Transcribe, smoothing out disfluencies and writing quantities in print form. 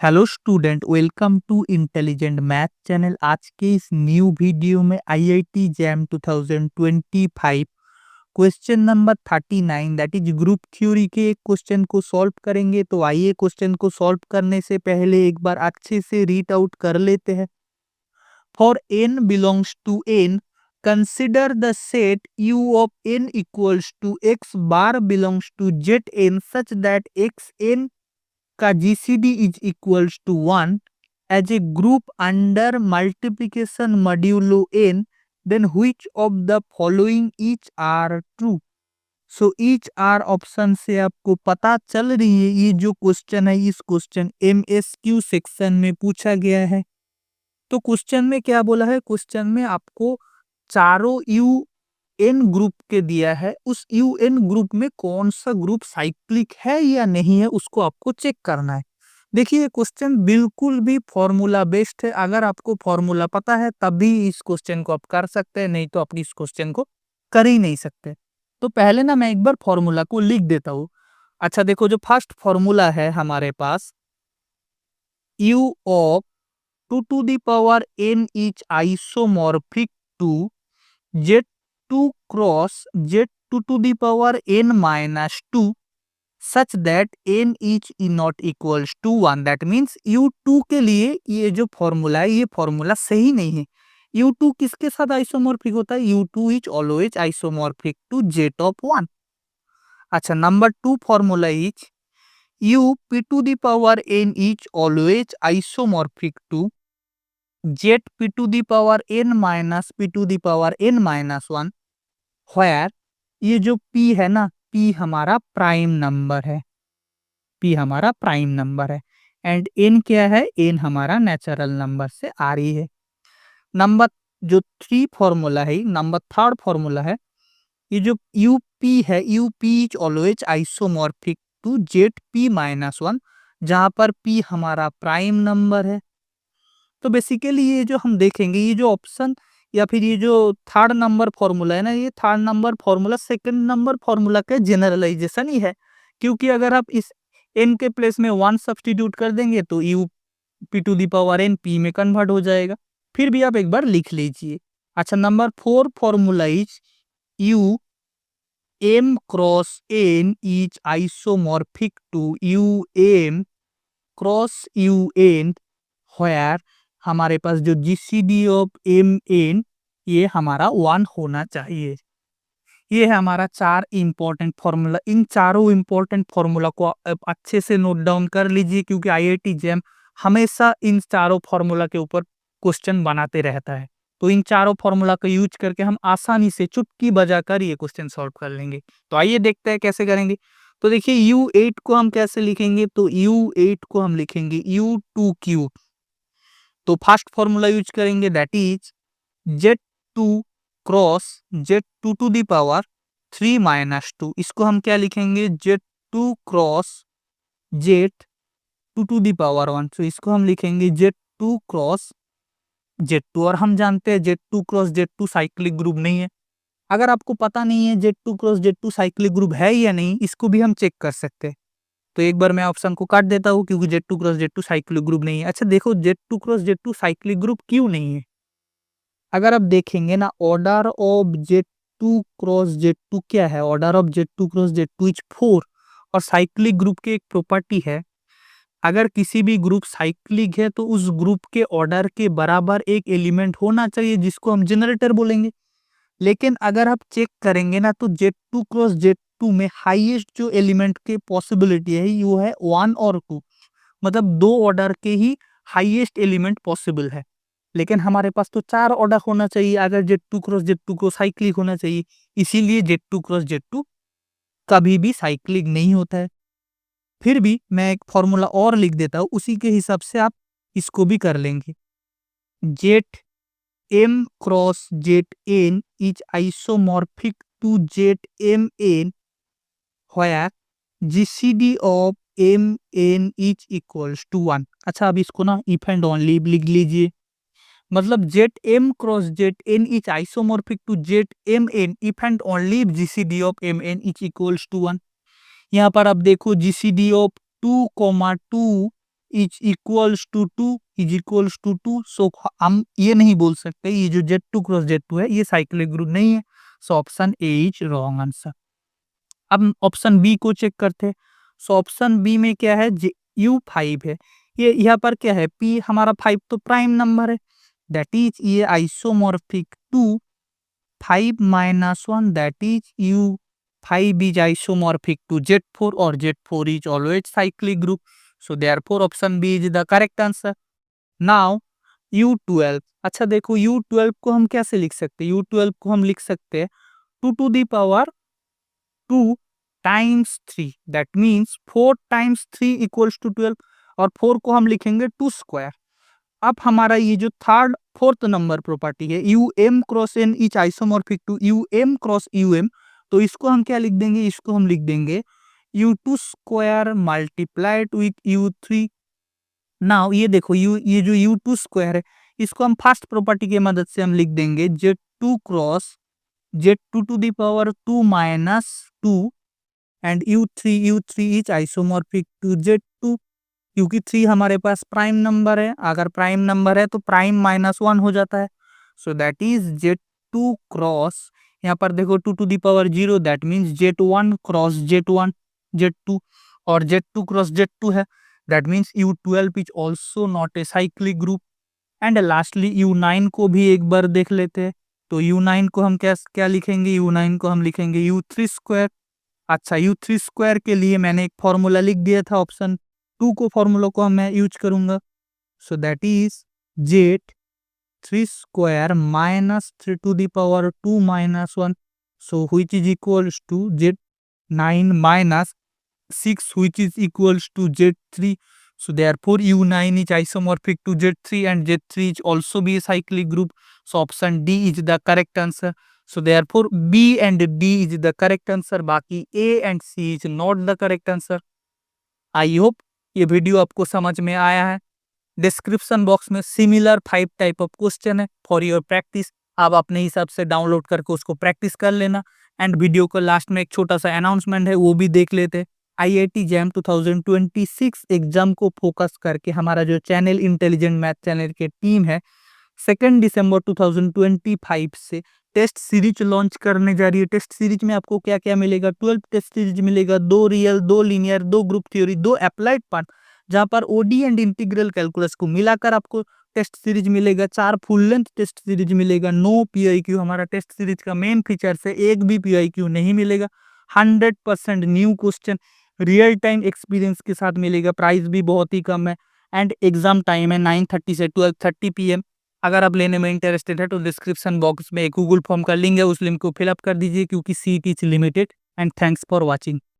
Hello student, welcome to intelligent math channel. आज के इस न्यू वीडियो में IIT jam 2025 question number 39 that is group theory के एक क्वेश्चन को सॉल्व करेंगे। तो आइए क्वेश्चन को सॉल्व करने से पहले एक बार अच्छे से रीड आउट कर लेते हैं। For n belongs to n, consider the set u of n equals to x bar belongs to zn such that xn का GCD is equals to 1 as a group under multiplication modulo n, then which of the following each are true. So each are option से आपको पता चल रही है ये जो question है, इस क्वेश्चन एमएसक्यू सेक्शन में पूछा गया है। तो क्वेश्चन में क्या बोला है, क्वेश्चन में आपको चारों यू एन ग्रुप के दिया है, उस यू एन ग्रुप में कौन सा ग्रुप साइक्लिक है या नहीं है उसको आपको चेक करना है। देखिए क्वेश्चन बिल्कुल भी फॉर्मूला बेस्ड है। अगर आपको फॉर्मूला पता है तभी इस क्वेश्चन को आप कर सकते हैं, नहीं तो आप इस क्वेश्चन को कर ही नहीं सकते। तो पहले ना मैं एक बार फॉर्मूला को लिख देता हूँ। अच्छा देखो, जो फर्स्ट फॉर्मूला है हमारे पास, you of 2 to the power n is isomorphic to z2 cross z2 to the power n minus 2 such that n is not equals to 1। That means u2 के लिए ये जो फॉर्मूला है, ये फॉर्मूला सही नहीं है। u2 किसके साथ आइसोमॉर्फिक होता है? u2 is always isomorphic to z of 1। अच्छा, number 2 formula is u p to the power n is always isomorphic to z p to the power n minus p to the power n minus 1, where ये जो p है ना, p हमारा prime number है, p हमारा prime number है and n क्या है? n हमारा नेचुरल नंबर से आ रही है। नंबर जो 3 फॉर्मूला है, नंबर 3rd फॉर्मूला है, ये जो यूपी है, UP is always isomorphic to Z P minus 1, जहां पर p हमारा प्राइम नंबर है। तो बेसिकली ये जो हम देखेंगे, ये जो ऑप्शन या फिर ये जो 3rd नंबर फॉर्मूला है ना, ये 3rd number formula 2nd number formula का जनरलाइजेशन ही है। क्योंकि अगर आप इस n के प्लेस में 1 सब्स्टिट्यूट कर देंगे तो U P to the power n p में कन्वर्ट हो जाएगा। फिर भी आप एक बार लिख लीजिए। अच्छा, number 4 formula is U m cross n is isomorphic to U m cross U n, where हमारे पास जो जीसीडी ऑफ एम एन ये हमारा 1 होना चाहिए। ये है हमारा 4 इंपॉर्टेंट फॉर्मूला। इन चारों इंपॉर्टेंट फॉर्मूला को आप अच्छे से नोट डाउन कर लीजिए, क्योंकि आईआईटी जैम हमेशा इन चारों फॉर्मूला के ऊपर क्वेश्चन बनाते रहता है। तो इन चारों फॉर्मूला का यूज करके हम आसानी से चुटकी बजाकर ये क्वेश्चन सॉल्व कर लेंगे। तो आइए देखते हैं कैसे करेंगे। तो देखिए U8 को हम कैसे लिखेंगे, तो U8 को हम लिखेंगे U2Q। तो फर्स्ट फॉर्मूला यूज करेंगे, that is Z2 cross Z2 to the power 3 माइनस 2। इसको हम क्या लिखेंगे? Z2 cross Z2 to the power 1। तो इसको हम लिखेंगे Z2 क्रॉस Z2। और हम जानते हैं Z2 cross Z2 cyclic group नहीं है। अगर आपको पता नहीं है Z2 cross Z2 cyclic group है या नहीं, इसको भी हम चेक कर सकते हैं। तो एक बार मैं ऑप्शन को काट देता हूँ, क्योंकि Z2 cross Z2 cyclic group नहीं है। अच्छा देखो, Z2 cross Z2 cyclic group क्यों नहीं है? अगर आप देखेंगे ना, order of Z2 cross Z2 क्या है? Order of Z2 cross Z2 is 4। और साइक्लिक ग्रुप की एक प्रॉपर्टी है, अगर किसी भी ग्रुप साइक्लिक है तो उस ग्रुप के ऑर्डर के बराबर एक एलिमेंट होना चाहिए, जिसको हम जनरेटर बोलेंगे। लेकिन अगर आप चेक करेंगे ना, तो Z2 क्रॉस Z2 में हाईएस्ट जो एलिमेंट की पॉसिबिलिटी है वो है 1 और 2, मतलब 2 ऑर्डर के ही हाईएस्ट एलिमेंट पॉसिबल है। लेकिन हमारे पास तो 4 ऑर्डर होना चाहिए अगर Z2 क्रॉस Z2 को साइक्लिक होना चाहिए। इसीलिए Z2 क्रॉस Z2 कभी भी साइक्लिक नहीं होता है। फिर भी मैं एक फॉर्मूला और लिख देता हूँ, उसी के हिसाब से आप इसको भी कर लेंगे। Jet M cross Zn is isomorphic to Zmn, where GCD of Mn is equals to 1। अच्छा, अब इसको ना इफ एंड ओनली लिख लीजिए। मतलब Zm cross Zn is isomorphic to Zmn if and only if GCD of Mn is equals to 1। यहाँ पर आप देखो GCD of 2, 2 is equals to 2 is equals to 2। So हम ये नहीं बोल सकते ये जो Z2 क्रॉस Z2 है ये साइक्लिक ग्रुप नहीं है। So option A is wrong answer. अब ऑप्शन बी को चेक करते हैं। सो ऑप्शन बी में क्या है, U5 है। ये यहाँ पर क्या है, P हमारा 5 तो प्राइम नंबर है, दैट इज ये isomorphic to 5 minus 1, that is U5 is isomorphic to Z4 or Z4 is always cyclic group. So therefore option B is the correct answer. Now U12, अच्छा देखो U12 को हम कैसे लिख सकते हैं, U12 को हम लिख सकते हैं 2 to the power 2 times 3, that means 4 times 3 equals to 12 और 4 को हम लिखेंगे 2 स्क्वायर। अब हमारा ये जो फोर्थ नंबर प्रॉपर्टी है UM cross N is isomorphic to UM cross UM, तो इसको हम क्या लिख देंगे, इसको हम लिख देंगे U2 square multiplied with U3। Now ये देखो ये जो U2 स्क्वायर है इसको हम फर्स्ट प्रॉपर्टी की मदद से हम लिख देंगे Z2 cross Z2 to the power 2 minus 2 and U3 is isomorphic to Z2, क्योंकि 3 हमारे पास प्राइम नंबर है, अगर प्राइम नंबर है तो प्राइम माइनस 1 हो जाता है। सो दैट इज Z2 क्रॉस, यहाँ पर देखो 2 to the power 0, that means Z1 cross Z1 Z2 और Z2 क्रॉस Z2 है, that means U12 is also not a cyclic group. And lastly U9 को भी एक बार देख लेते हैं। तो U9 को हम क्या लिखेंगे, U9 को हम लिखेंगे U3 स्क्वायर। अच्छा U3 स्क्वायर के लिए मैंने एक फॉर्मूला लिख दिया था, ऑप्शन 2 को फॉर्मूला को मैं यूज करूंगा। So that is Z3 square minus 3 to the power 2 minus 1, so which is equals to Z9 minus 6 which is equals to Z3. So therefore U9 is isomorphic to Z3 and Z3 is also be a cyclic group. So option D is the correct answer. So therefore B and D is the correct answer. बाकी A and C is not the correct answer. I hope ये video आपको समझ में आया है। Description box में similar 5 type of question है for your practice, आप अपने हिसाब से डाउनलोड करके उसको प्रैक्टिस कर लेना। एंड वीडियो को लास्ट में एक छोटा सा अनाउंसमेंट है वो भी देख लेते। IIT जैम 2026 एग्जाम को फोकस करके हमारा जो चैनल इंटेलिजेंट मैथ चैनल के टीम है 2 दिसंबर 2025 से टेस्ट सीरीज लॉन्च करने जा रही है। टेस्ट सीरीज में आपको क्या क्या मिलेगा, 12 टेस्ट सीरीज मिलेगा, 2 real, 2 linear, 2 group theory, 2 applied part, जहां पर ओडी एंड इंटीग्रल कैलकुलस को मिलाकर आपको टेस्ट सीरीज मिलेगा, 4 फुल लेंथ टेस्ट सीरीज मिलेगा, नो PIQ। हमारा टेस्ट सीरीज का मेन फीचर से एक भी PIQ नहीं मिलेगा, 100% new question real time experience के साथ मिलेगा, प्राइस भी बहुत ही कम है। एंड एग्जाम टाइम है 9:30 से 12:30 PM। अगर आप लेने में इंटरेस्टेड है तो डिस्क्रिप्शन बॉक्स में एक गूगल फॉर्म का लिंक है, उस लिंक को फिलअप कर दीजिए क्योंकि seat is limited. And thanks for watching.